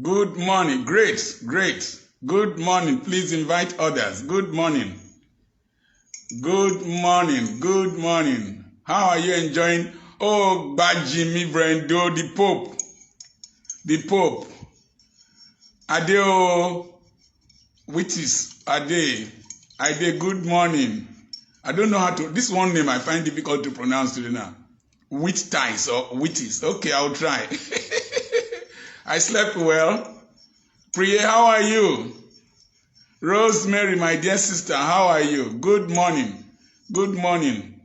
Good morning. Great, great. Good morning. Please invite others. Good morning. Good morning. Good morning. How are you enjoying? Oh, Bajimi Brendo, the Pope. The Pope. Adeo, which is Ade. Ade, good morning. I don't know how to, this one name I find difficult to pronounce today now. Witties or Witties. Okay, I'll try. I slept well. Priya, how are you? Rosemary, my dear sister, how are you? Good morning. Good morning.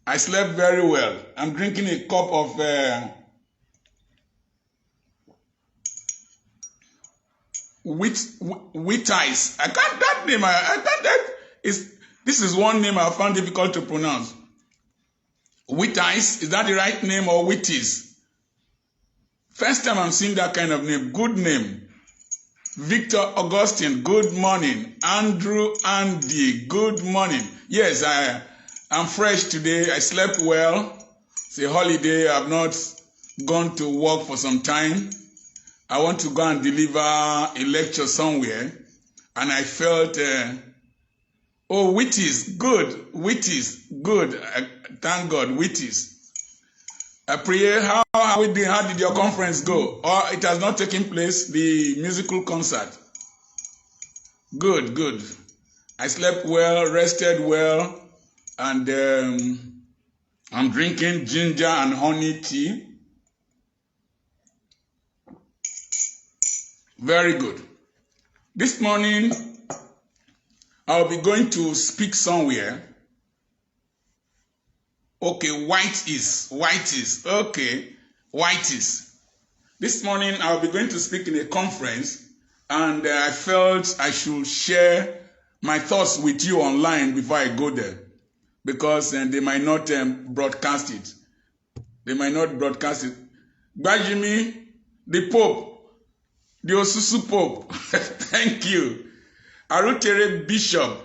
I slept very well. I'm drinking a cup of Witties. I can't, that name, I can't, that is, this is one name I found difficult to pronounce. Witties, is that the right name or Witties? First time I'm seeing that kind of name. Good name. Victor Augustine, good morning. Andrew Andy, good morning. Yes, I'm fresh today. I slept well. It's a holiday. I've not gone to work for some time. I want to go and deliver a lecture somewhere. And I felt, Witties, good. Witties, good. Thank God, Witties. Priya, how are we doing? How did your conference go? Or it has not taken place, the musical concert? Good, good. I slept well, rested well, and I'm drinking ginger and honey tea. Very good. This morning, I'll be going to speak somewhere. Okay, white is. Okay, white is. This morning I'll be going to speak in a conference, and I felt I should share my thoughts with you online before I go there, because they might not broadcast it. They might not broadcast it. Bajimi, the Pope, the Osusu Pope, thank you. Arutere Bishop,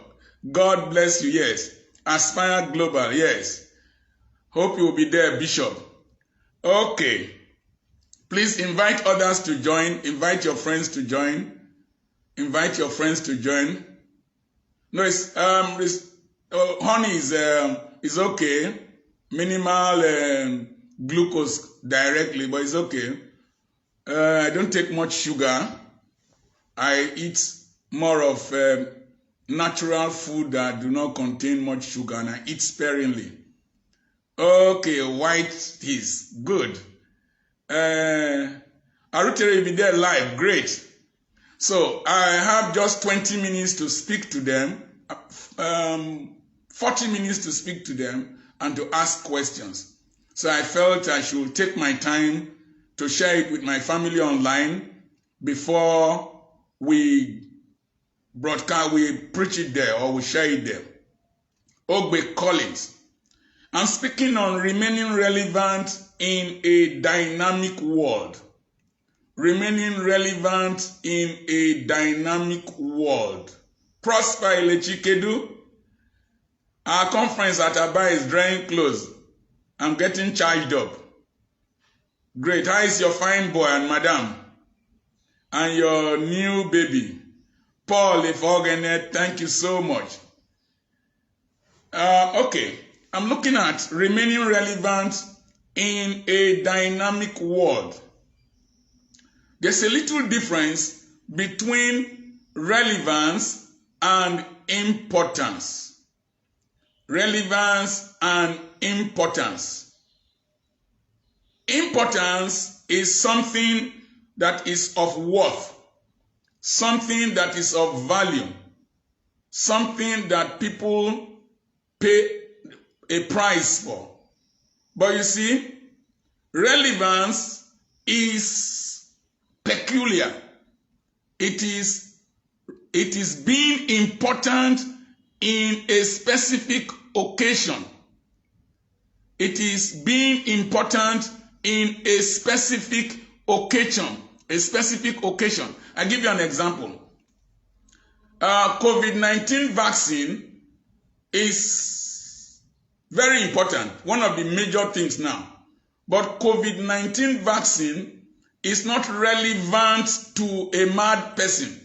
God bless you, yes. Aspire Global, yes. Hope you will be there, Bishop. Okay. Please invite others to join. Invite your friends to join. Invite your friends to join. No, honey is okay. Minimal glucose directly, but it's okay. I don't take much sugar. I eat more of natural food that do not contain much sugar, and I eat sparingly. Okay, white is good. Arutere will be there live. Great. So I have just 20 minutes to speak to them, 40 minutes to speak to them and to ask questions. So I felt I should take my time to share it with my family online before we broadcast, we preach it there or we share it there. Ogbe Collins. I'm speaking on remaining relevant in a dynamic world. Remaining relevant in a dynamic world. Prosper Elechikedu. Our conference at Aba is drawing close. I'm getting charged up. Great. How is your fine boy and madam? And your new baby? Paul Ifogene, thank you so much. Okay. I'm looking at remaining relevant in a dynamic world. There's a little difference between relevance and importance. Relevance and importance. Importance is something that is of worth, something that is of value, something that people pay a price for. But you see, relevance is peculiar. It is being important in a specific occasion. It is being important in a specific occasion. A specific occasion. I'll give you an example. COVID-19 vaccine is very important, one of the major things now. But COVID-19 vaccine is not relevant to a mad person,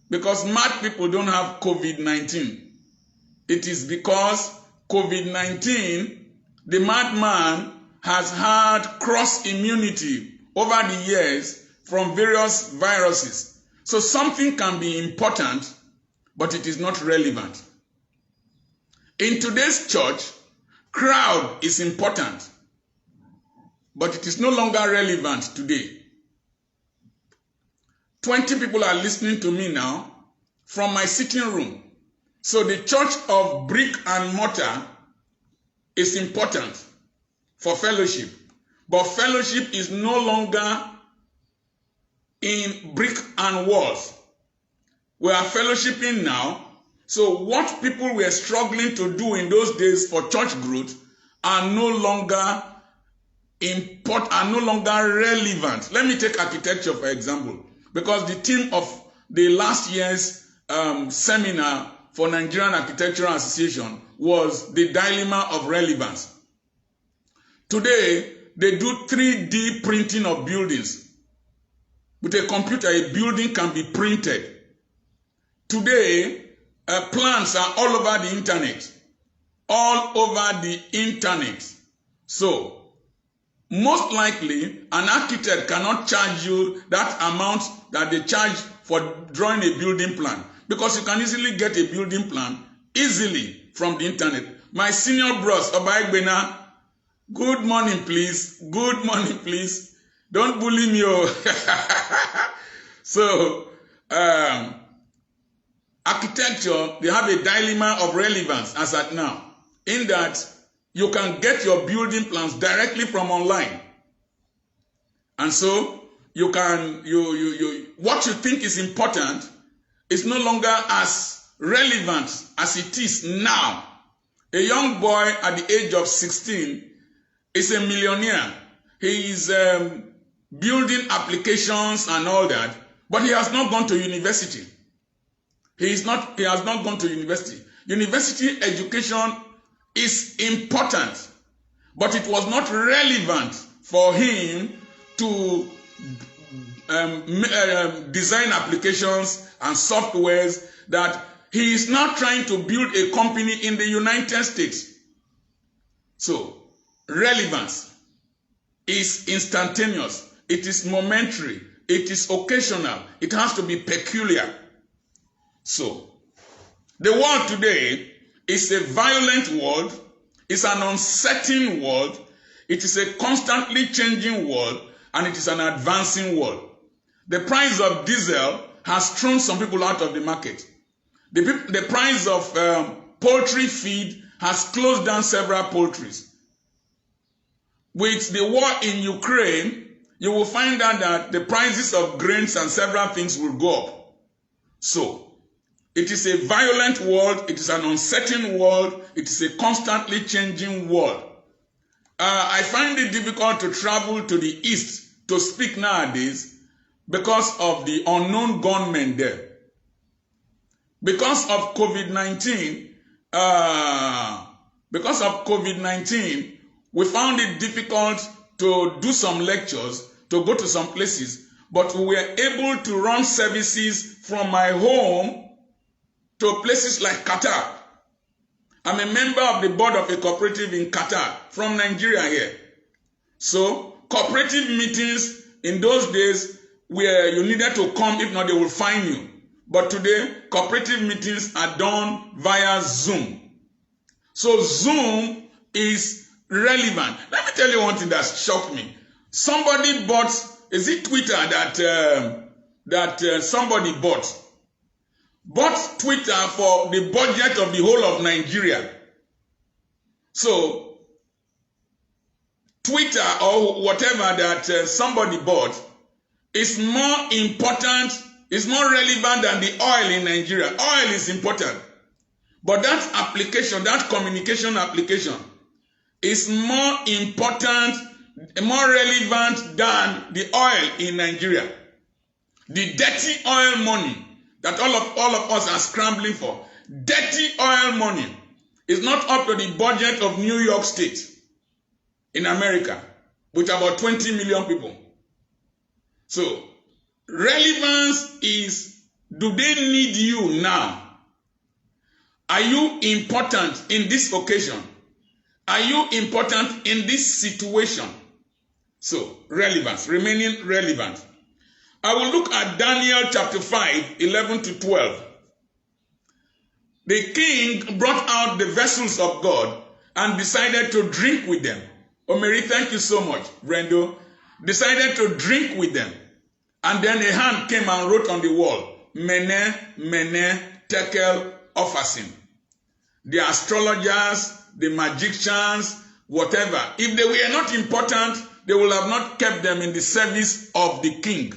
because mad people don't have COVID-19. It is because COVID-19, the madman has had cross immunity over the years from various viruses. So something can be important, but it is not relevant. In today's church, crowd is important, but it is no longer relevant today. 20 people are listening to me now from my sitting room. So the church of brick and mortar is important for fellowship, but fellowship is no longer in brick and walls. We are fellowshipping now. So what people were struggling to do in those days for church growth are no longer relevant. Let me take architecture for example, because the theme of the last year's seminar for Nigerian Architectural Association was the dilemma of relevance. Today, they do 3D printing of buildings. With a computer, a building can be printed. Today, plans are all over the internet. All over the internet. So, most likely, an architect cannot charge you that amount that they charge for drawing a building plan, because you can easily get a building plan easily from the internet. My senior bros, Obaegbena, good morning, please. Good morning, please. Don't bully me. So, architecture, they have a dilemma of relevance as at now, in that you can get your building plans directly from online. And so, you can, what you think is important is no longer as relevant as it is now. A young boy at the age of 16 is a millionaire. He is building applications and all that, but he has not gone to university. He has not gone to university. University education is important, but it was not relevant for him to design applications and softwares that he is now trying to build a company in the United States. So, relevance is instantaneous. It is momentary. It is occasional. It has to be peculiar. So, the world today is a violent world. It's an uncertain world. It is a constantly changing world, and it is an advancing world. The price of diesel has thrown some people out of the market. The price of poultry feed has closed down several poultries. With the war in Ukraine, you will find out that the prices of grains and several things will go up. So, it is a violent world, it is an uncertain world, it is a constantly changing world. I find it difficult to travel to the east to speak nowadays because of the unknown gunmen there. Because of COVID-19, we found it difficult to do some lectures, to go to some places, but we were able to run services from my home to places like Qatar. I'm a member of the board of a cooperative in Qatar from Nigeria here. So, cooperative meetings in those days where you needed to come, if not they will fine you. But today, cooperative meetings are done via Zoom. So Zoom is relevant. Let me tell you one thing that shocked me. Somebody bought, is it Twitter that somebody bought Twitter for the budget of the whole of Nigeria. So, Twitter or whatever that somebody bought is more important, is more relevant than the oil in Nigeria. Oil is important. But that application, that communication application, is more important, more relevant than the oil in Nigeria. The dirty oil money that all of us are scrambling for, dirty oil money, is not up to the budget of New York State in America, with about 20 million people. So, relevance is, do they need you now? Are you important in this occasion? Are you important in this situation? So, relevance, remaining relevant. I will look at Daniel chapter 5, 11 to 12. The king brought out the vessels of God and decided to drink with them. Omeri, thank you so much, Brendo. Decided to drink with them. And then a hand came and wrote on the wall, Mene, Mene, Tekel, Ophasim. The astrologers, the magicians, whatever. If they were not important, they would have not kept them in the service of the king.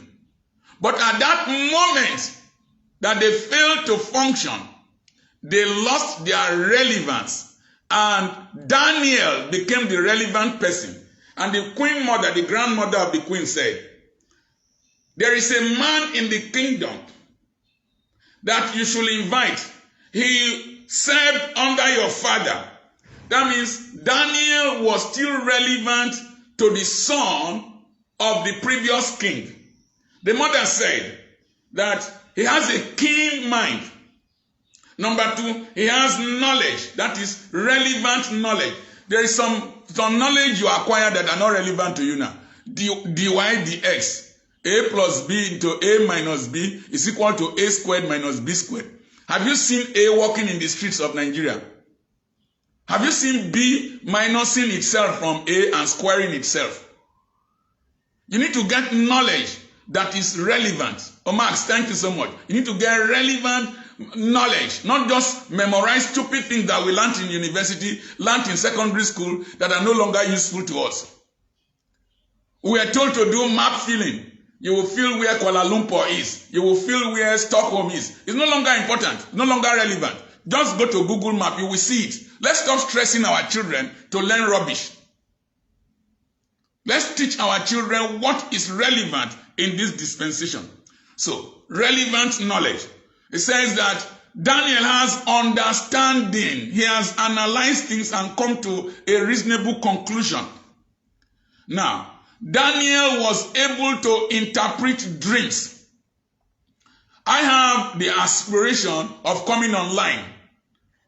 But at that moment that they failed to function, they lost their relevance. And Daniel became the relevant person. And the queen mother, the grandmother of the queen said, there is a man in the kingdom that you should invite. He served under your father. That means Daniel was still relevant to the son of the previous king. The mother said that he has a keen mind. Number two, he has knowledge. That is relevant knowledge. There is some knowledge you acquire that are not relevant to you now. dy dx. A plus b into a minus b is equal to a squared minus b squared. Have you seen A walking in the streets of Nigeria? Have you seen B minusing itself from A and squaring itself? You need to get knowledge that is relevant. Oh, Max, thank you so much. You need to get relevant knowledge, not just memorize stupid things that we learned in university, learned in secondary school that are no longer useful to us. We are told to do map filling. You will feel where Kuala Lumpur is. You will feel where Stockholm is. It's no longer important, no longer relevant. Just go to Google Map, you will see it. Let's stop stressing our children to learn rubbish. Let's teach our children what is relevant in this dispensation. So, relevant knowledge. It says that Daniel has understanding. He has analyzed things and come to a reasonable conclusion. Now, Daniel was able to interpret dreams. I have the aspiration of coming online.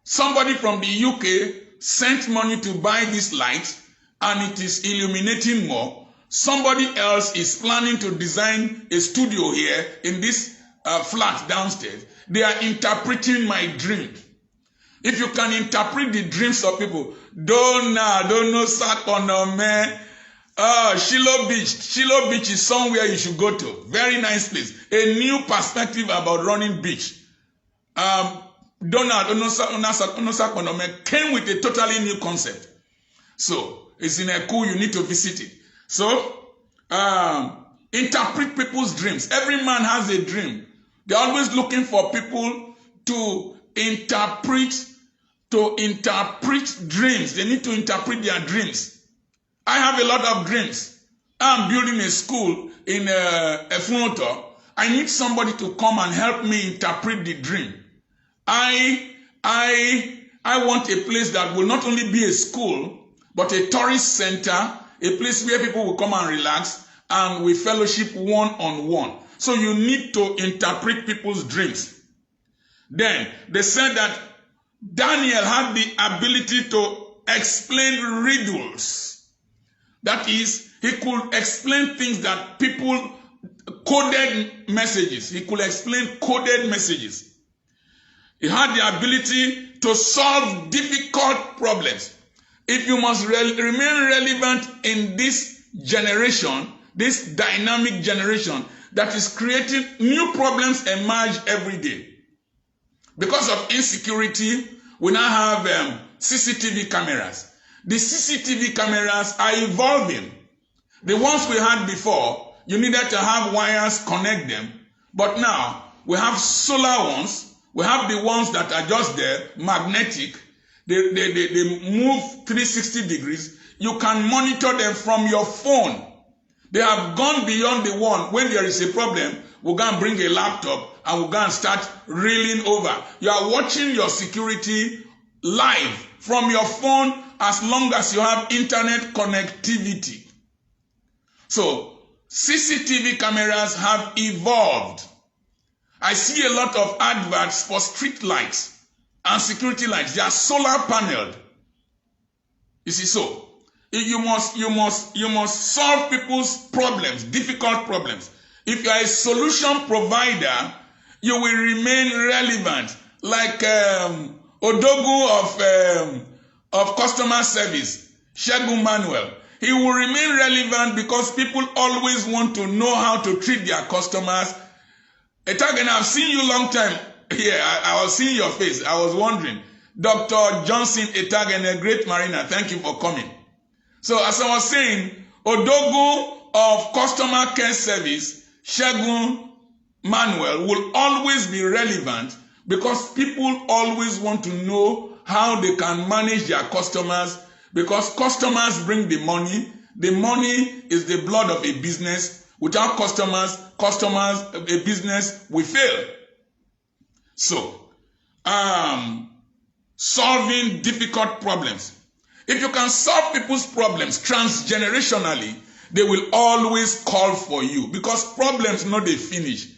Somebody from the UK sent money to buy this light and it is illuminating more. Somebody else is planning to design a studio here in this flat downstairs. They are interpreting my dream. If you can interpret the dreams of people, don't know Sakonome. Shiloh Beach. Shiloh Beach is somewhere you should go to. Very nice place. A new perspective about running beach. Donald Onosakonome came with a totally new concept. So, it's in a cool, you need to visit it. So, interpret people's dreams. Every man has a dream. They're always looking for people to interpret dreams. They need to interpret their dreams. I have a lot of dreams. I'm building a school in Efunoto. I need somebody to come and help me interpret the dream. I want a place that will not only be a school, but a tourist center, a place where people will come and relax and we fellowship one-on-one. So you need to interpret people's dreams. Then they said that Daniel had the ability to explain riddles. That is, he could explain things that people coded messages. He could explain coded messages. He had the ability to solve difficult problems. If you must remain relevant in this generation, this dynamic generation that is creating new problems emerge every day. Because of insecurity, we now have CCTV cameras. The CCTV cameras are evolving. The ones we had before, you needed to have wires connect them. But now, we have solar ones. We have the ones that are just there, magnetic. They move 360 degrees. You can monitor them from your phone. They have gone beyond the one. When there is a problem, we're going to bring a laptop and we're going to start reeling over. You are watching your security live from your phone as long as you have internet connectivity. So, CCTV cameras have evolved. I see a lot of adverts for street lights and security lights. They are solar paneled. You see, so you must solve people's problems, difficult problems. If you are a solution provider, you will remain relevant, like Odogu of customer service, Shegun Manuel. He will remain relevant because people always want to know how to treat their customers. Etagen, I've seen you long time here. I was seeing your face. I was wondering. Dr. Johnson Etagen, a great mariner, thank you for coming. So as I was saying, Odogu of customer care service, Shegun Manuel, will always be relevant because people always want to know how they can manage their customers, because customers bring the money. The money is the blood of a business. Without customers, a business will fail. So, solving difficult problems. If you can solve people's problems transgenerationally, they will always call for you, because problems not they finish.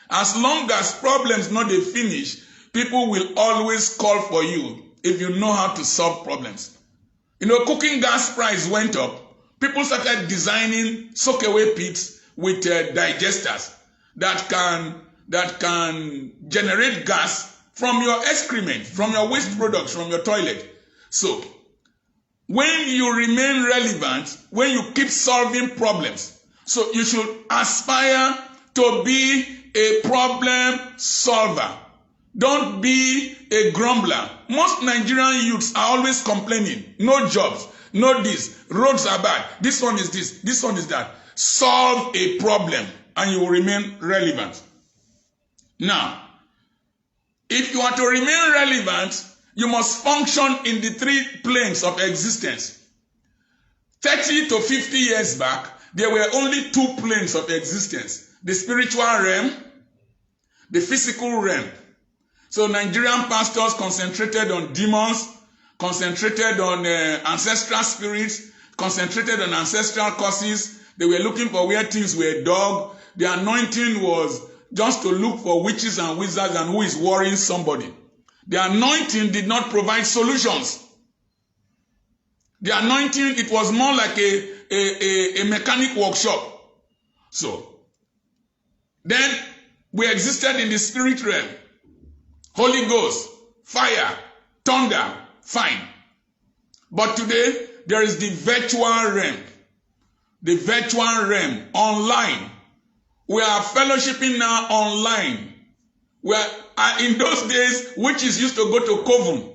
As long as problems not they finish, people will always call for you if you know how to solve problems. You know, cooking gas price went up. People started designing soak-away pits with digesters that can generate gas from your excrement, from your waste products, from your toilet. So, when you remain relevant, when you keep solving problems, so you should aspire to be a problem solver. Don't be a grumbler. Most Nigerian youths are always complaining. No jobs, no this, roads are bad, this one is this one is that. Solve a problem and you will remain relevant. Now, if you are to remain relevant, you must function in the three planes of existence. 30 to 50 years back, there were only two planes of existence: the spiritual realm, the physical realm. So Nigerian pastors concentrated on demons, concentrated on ancestral spirits, concentrated on ancestral curses. They were looking for where things were dug. The anointing was just to look for witches and wizards and who is worrying somebody. The anointing did not provide solutions. The anointing, it was more like a mechanic workshop. So, then we existed in the spirit realm. Holy Ghost, fire, thunder, fine. But today, there is the virtual realm. The virtual realm, online. We are fellowshipping now online. In those days, witches used to go to coven.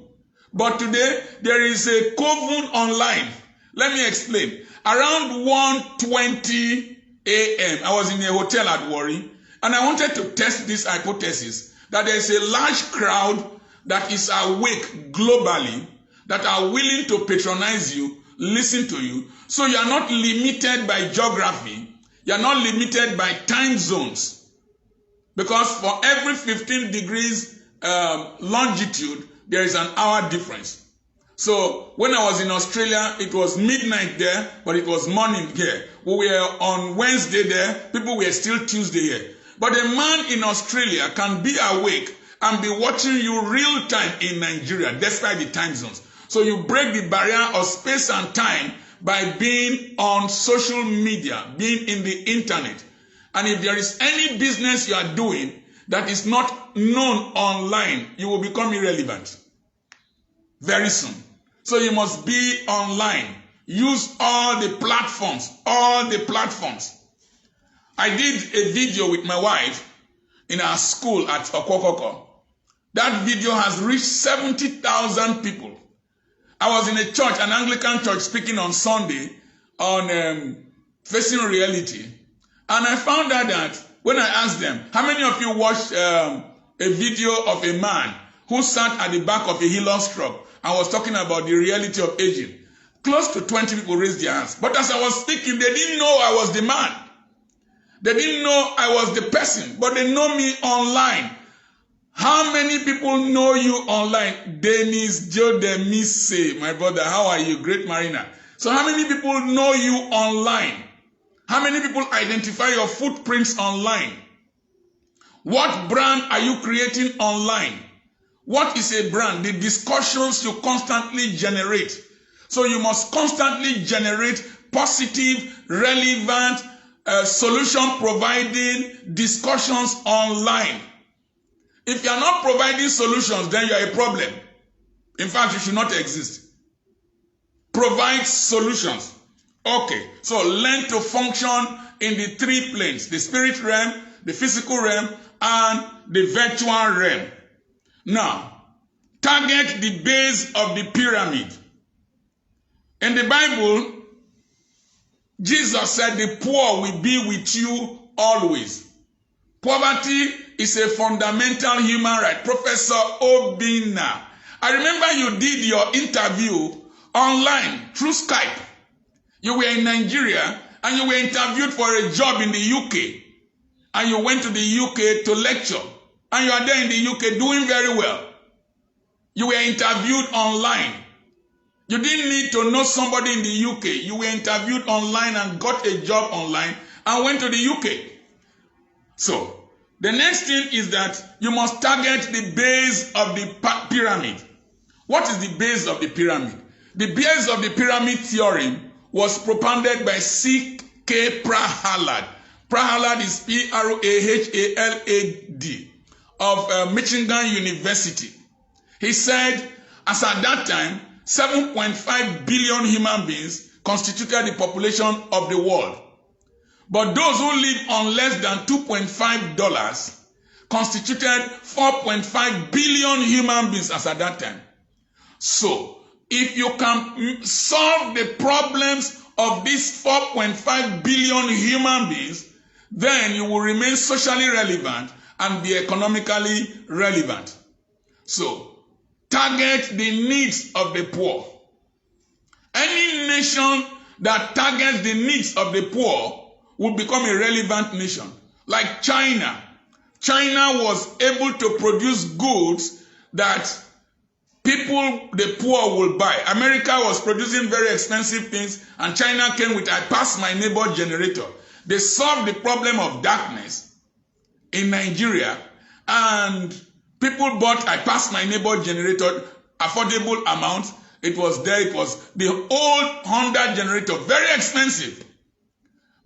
But today, there is a coven online. Let me explain. Around 1:20 a.m., I was in a hotel at Warri, and I wanted to test this hypothesis that there is a large crowd that is awake globally, that are willing to patronize you, listen to you. So you are not limited by geography. You are not limited by time zones. Because for every 15 degrees longitude, there is an hour difference. So when I was in Australia, it was midnight there, but it was morning here. We were on Wednesday there, people were still Tuesday here. But a man in Australia can be awake and be watching you real time in Nigeria, despite the time zones. So you break the barrier of space and time by being on social media, being in the internet. And if there is any business you are doing that is not known online, you will become irrelevant very soon. So you must be online. Use all the platforms, I did a video with my wife in our school at Okokoko. That video has reached 70,000 people. I was in a church, an Anglican church, speaking on Sunday on facing reality. And I found out that when I asked them, how many of you watched a video of a man who sat at the back of a Hilux truck and was talking about the reality of aging? Close to 20 people raised their hands. But as I was speaking, they didn't know I was the man. They didn't know I was the person, but they know me online. How many people know you online? Dennis Jodemise, my brother, how are you? Great mariner. So how many people know you online? How many people identify your footprints online? What brand are you creating online? What is a brand? The discussions you constantly generate. So you must constantly generate positive, relevant, solution-providing discussions online. If you are not providing solutions, then you are a problem. In fact, you should not exist. Provide solutions. Okay, so learn to function in the three planes, the spirit realm, the physical realm, and the virtual realm. Now, target the base of the pyramid. In the Bible, Jesus said the poor will be with you always. Poverty is a fundamental human right. Professor Obina, I remember you did your interview online through Skype. You were in Nigeria and you were interviewed for a job in the UK. And you went to the UK to lecture. And you are there in the UK doing very well. You were interviewed online. You didn't need to know somebody in the UK. You were interviewed online and got a job online and went to the UK. So, the next thing is that you must target the base of the pyramid. What is the base of the pyramid? The base of the pyramid theorem was propounded by C.K. Prahalad. Prahalad is Prahalad of Michigan University. He said, as at that time, 7.5 billion human beings constituted the population of the world. But those who live on less than $2.5 constituted 4.5 billion human beings as at that time. So, if you can solve the problems of these 4.5 billion human beings, then you will remain socially relevant and be economically relevant. So, target the needs of the poor. Any nation that targets the needs of the poor will become a relevant nation. Like China. China was able to produce goods that people, the poor, will buy. America was producing very expensive things, and China came with I pass my neighbor generator. They solved the problem of darkness in Nigeria, and people bought I pass my neighbor generator, affordable amount. It was there. It was the old Honda generator, very expensive.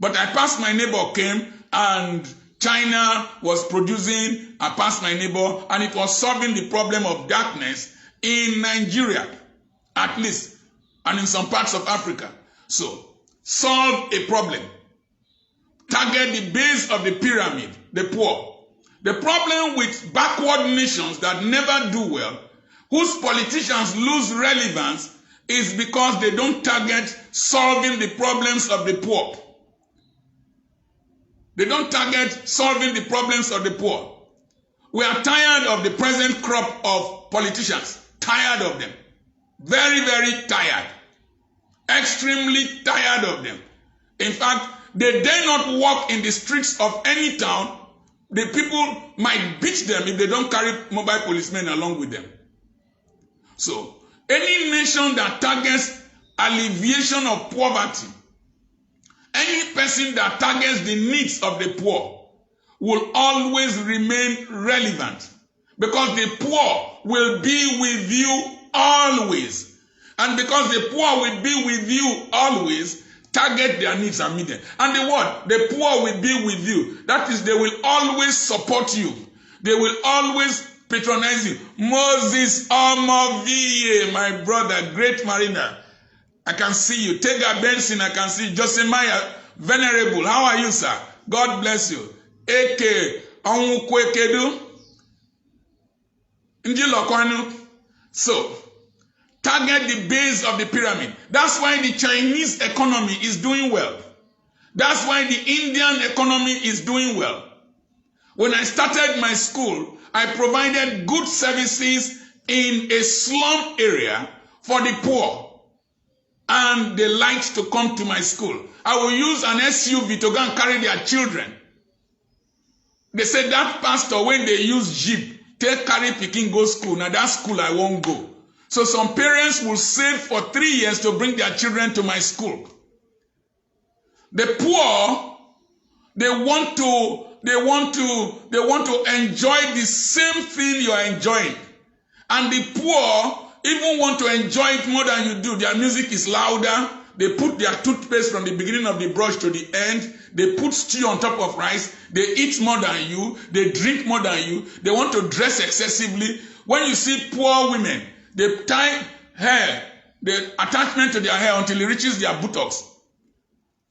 But I pass my neighbor came, and China was producing I pass my neighbor, and it was solving the problem of darkness in Nigeria, at least, and in some parts of Africa. So, solve a problem. Target the base of the pyramid, the poor. The problem with backward nations that never do well, whose politicians lose relevance, is because they don't target solving the problems of the poor. They don't target solving the problems of the poor. We are tired of the present crop of politicians. Tired of them. Very, very tired. Extremely tired of them. In fact, they dare not walk in the streets of any town. The people might beat them if they don't carry mobile policemen along with them. So, any nation that targets alleviation of poverty, any person that targets the needs of the poor will always remain relevant, because the poor will be with you always. And because the poor will be with you always, target their needs and meet them. And the what? The poor will be with you. That is, they will always support you. They will always patronize you. Moses Omoviye, my brother, great mariner. I can see you. Tega Benson, I can see you. Josiah, venerable. How are you, sir? God bless you. Eke Onwukwekedu. Njilokwanu. So, target the base of the pyramid. That's why the Chinese economy is doing well. That's why the Indian economy is doing well. When I started my school, I provided good services in a slum area for the poor. And they liked to come to my school. I will use an SUV to go and carry their children. They said that pastor, when they use Jeep, take carry pikin go school. Now that school I won't go. So some parents will save for 3 years to bring their children to my school. The poor, they want to enjoy the same thing you are enjoying. And the poor even want to enjoy it more than you do. Their music is louder. They put their toothpaste from the beginning of the brush to the end. They put stew on top of rice. They eat more than you. They drink more than you. They want to dress excessively. When you see poor women, they tie hair, the attachment to their hair until it reaches their buttocks.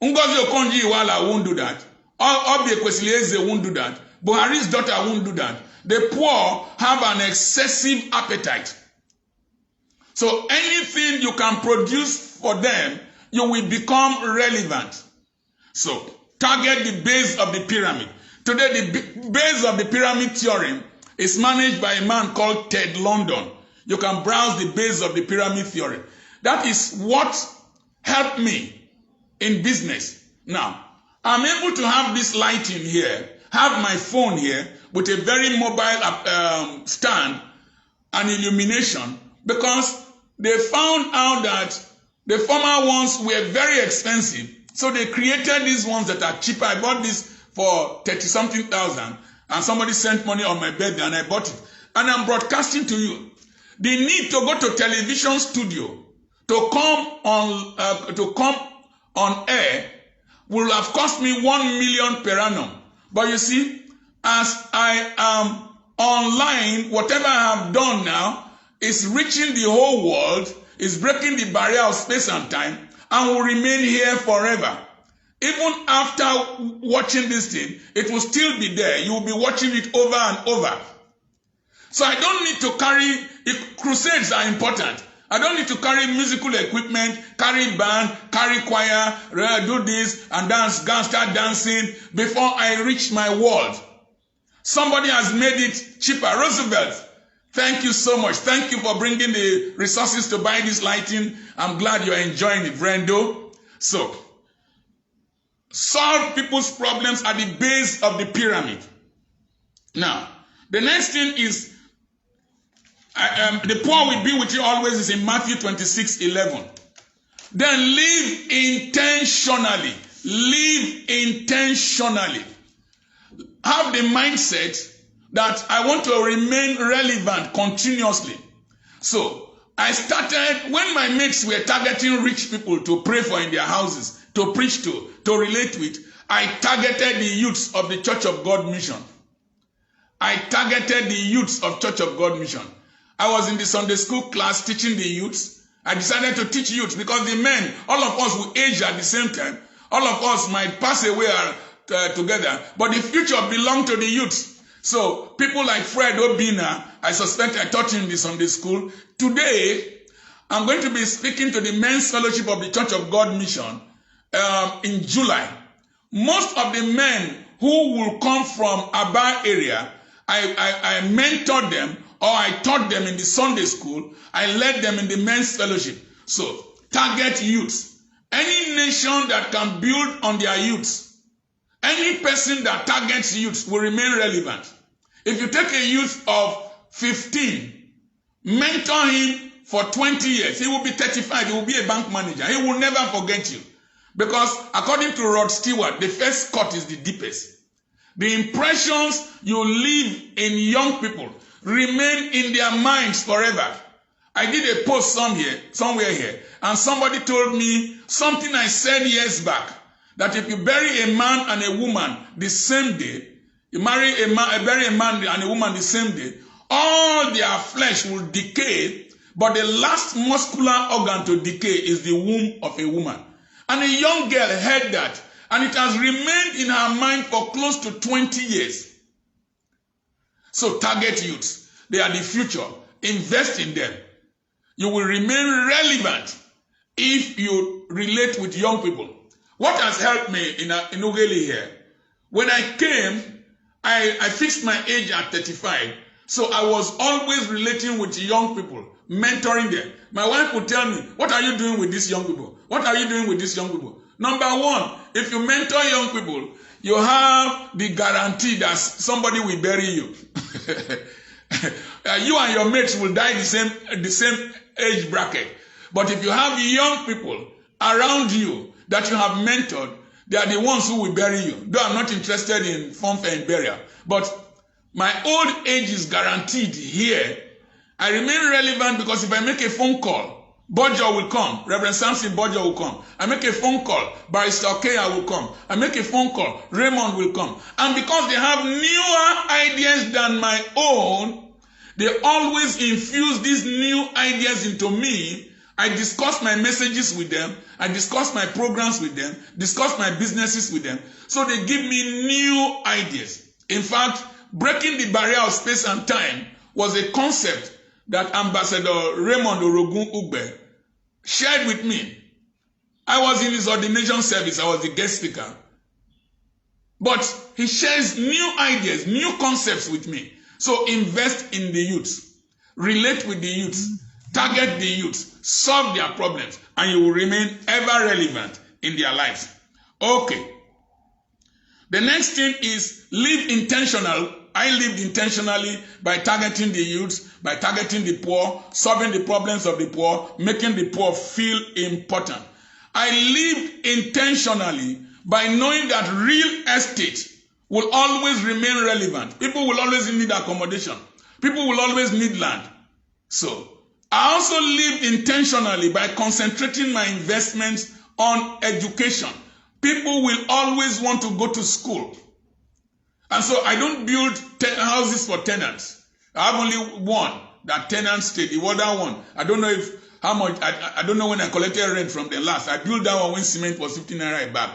Ngozi Okonjo-Iweala won't do that. Obi Ekwesili won't do that. Buhari's daughter won't do that. The poor have an excessive appetite. So anything you can produce for them, you will become relevant. So target the base of the pyramid. Today, the base of the pyramid theorem is managed by a man called Ted London. You can browse the base of the pyramid theorem. That is what helped me in business. Now, I'm able to have this lighting here, have my phone here with a very mobile stand and illumination, because they found out that the former ones were very expensive. So they created these ones that are cheaper. I bought this for 30-something thousand, and somebody sent money on my birthday and I bought it. And I'm broadcasting to you. The need to go to television studio to come on air will have cost me 1 million per annum. But you see, as I am online, whatever I have done now is reaching the whole world, is breaking the barrier of space and time, and will remain here forever. Even after watching this thing, it will still be there. You will be watching it over and over. So I don't need to carry, crusades are important. I don't need to carry musical equipment, carry band, carry choir, do this and dance, start dancing before I reach my world. Somebody has made it cheaper. Roosevelt, thank you so much. Thank you for bringing the resources to buy this lighting. I'm glad you're enjoying it, Brendo. So, solve people's problems at the base of the pyramid. Now, the next thing is, the poor will be with you always is in Matthew 26:11. Then live intentionally. Live intentionally. Have the mindset that I want to remain relevant continuously. So I started, when my mates were targeting rich people to pray for in their houses, to preach to relate with, I targeted the youths of the Church of God Mission. I targeted the youths of Church of God Mission. I was in the Sunday school class teaching the youths. I decided to teach youths because the men, all of us will age at the same time. All of us might pass away together, but the future belongs to the youths. So people like Fred Obina, I suspect I taught him in the Sunday school. Today, I'm going to be speaking to the Men's Fellowship of the Church of God Mission in July. Most of the men who will come from Aba area, I mentored them, or I taught them in the Sunday school. I led them in the Men's Fellowship. So, target youths. Any nation that can build on their youths, any person that targets youths will remain relevant. If you take a youth of 15, mentor him for 20 years, he will be 35, he will be a bank manager. He will never forget you. Because according to Rod Stewart, the first cut is the deepest. The impressions you leave in young people remain in their minds forever. I did a post somewhere here, and somebody told me something I said years back, that if you bury a man and a woman the same day, you bury a man and a woman the same day, all their flesh will decay, but the last muscular organ to decay is the womb of a woman. And a young girl heard that, and it has remained in her mind for close to 20 years. So target youths. They are the future. Invest in them. You will remain relevant if you relate with young people. What has helped me in Ughelli here? When I came, I fixed my age at 35. So I was always relating with young people, mentoring them. My wife would tell me, what are you doing with these young people? What are you doing with these young people? Number one, if you mentor young people, you have the guarantee that somebody will bury you. You and your mates will die the same age bracket. But if you have young people around you that you have mentored, They are the ones who will bury you. Though I'm not interested in funfair and burial. But my old age is guaranteed here. I remain relevant because if I make a phone call, Bojo will come. Reverend Samson Bojo will come. I make a phone call, Barrister Okeya will come. I make a phone call, Raymond will come. And because they have newer ideas than my own, they always infuse these new ideas into me. I discuss my messages with them. I discuss my programs with them. Discuss my businesses with them. So they give me new ideas. In fact, breaking the barrier of space and time was a concept that Ambassador Raymond Orogun Ugbe shared with me. I was in his ordination service. I was the guest speaker. But he shares new ideas, new concepts with me. So invest in the youth. Relate with the youth. Target the youth. Solve their problems. And you will remain ever relevant in their lives. Okay. The next thing is live intentional. I lived intentionally by targeting the youth, by targeting the poor, solving the problems of the poor, making the poor feel important. I lived intentionally by knowing that real estate will always remain relevant. People will always need accommodation. People will always need land. So, I also lived intentionally by concentrating my investments on education. People will always want to go to school. And so I don't build houses for tenants. I have only one that tenants stay, the other one. I don't know how much, I don't know when I collected rent from them last. I built that one when cement was 15 naira a bag.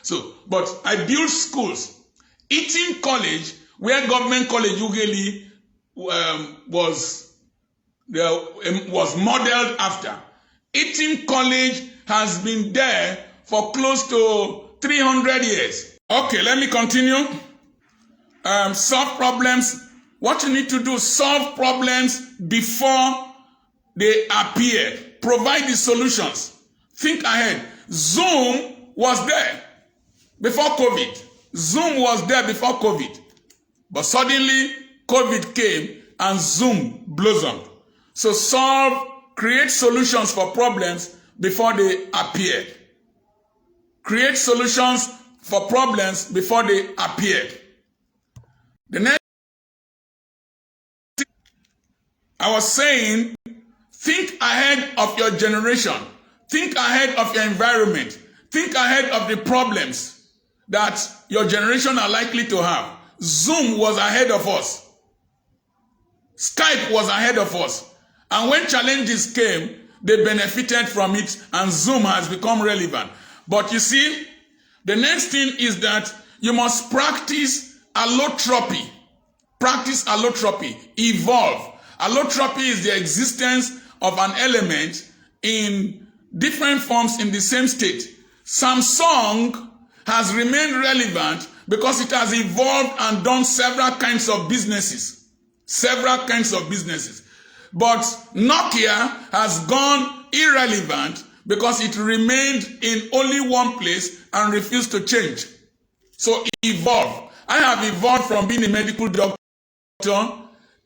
So, but I built schools. Eaton College, where government college usually was modeled after. Eaton College has been there for close to 300 years. Okay, let me continue. Solve problems. What you need to do, solve problems before they appear. Provide the solutions. Think ahead. Zoom was there before COVID. Zoom was there before COVID. But suddenly, COVID came and Zoom blossomed. So create solutions for problems before they appear. Create solutions for problems before they appear. The next thing I was saying, think ahead of your generation. Think ahead of your environment. Think ahead of the problems that your generation are likely to have. Zoom was ahead of us. Skype was ahead of us. And when challenges came, they benefited from it and Zoom has become relevant. But you see, the next thing is that you must practice allotropy. Practice allotropy. Evolve. Allotropy is the existence of an element in different forms in the same state. Samsung has remained relevant because it has evolved and done several kinds of businesses. Several kinds of businesses. But Nokia has gone irrelevant because it remained in only one place and refused to change. So evolve. I have evolved from being a medical doctor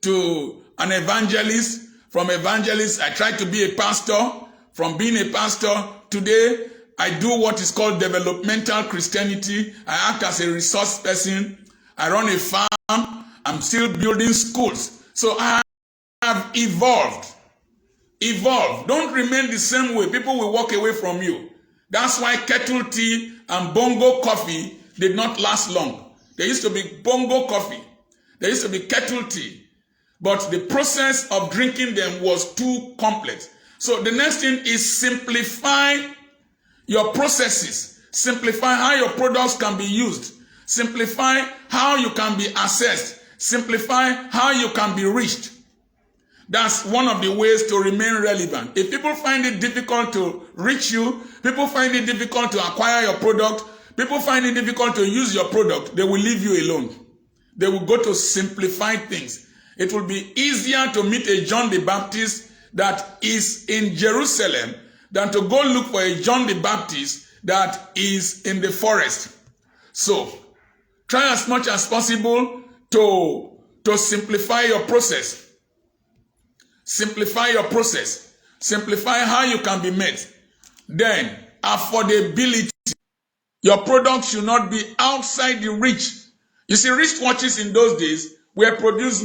to an evangelist. From evangelist, I tried to be a pastor. From being a pastor, today, I do what is called developmental Christianity. I act as a resource person. I run a farm. I'm still building schools. So I have evolved. Evolve. Don't remain the same way. People will walk away from you. That's why kettle tea and bongo coffee did not last long. There used to be bongo coffee. There used to be kettle tea. But the process of drinking them was too complex. So the next thing is simplify your processes. Simplify how your products can be used. Simplify how you can be assessed. Simplify how you can be reached. That's one of the ways to remain relevant. If people find it difficult to reach you, people find it difficult to acquire your product, people find it difficult to use your product, they will leave you alone. They will go to simplify things. It will be easier to meet a John the Baptist that is in Jerusalem than to go look for a John the Baptist that is in the forest. So, try as much as possible to simplify your process. Simplify your process. Simplify how you can be met. Then, affordability. Your product should not be outside the reach. You see, wristwatches in those days were produced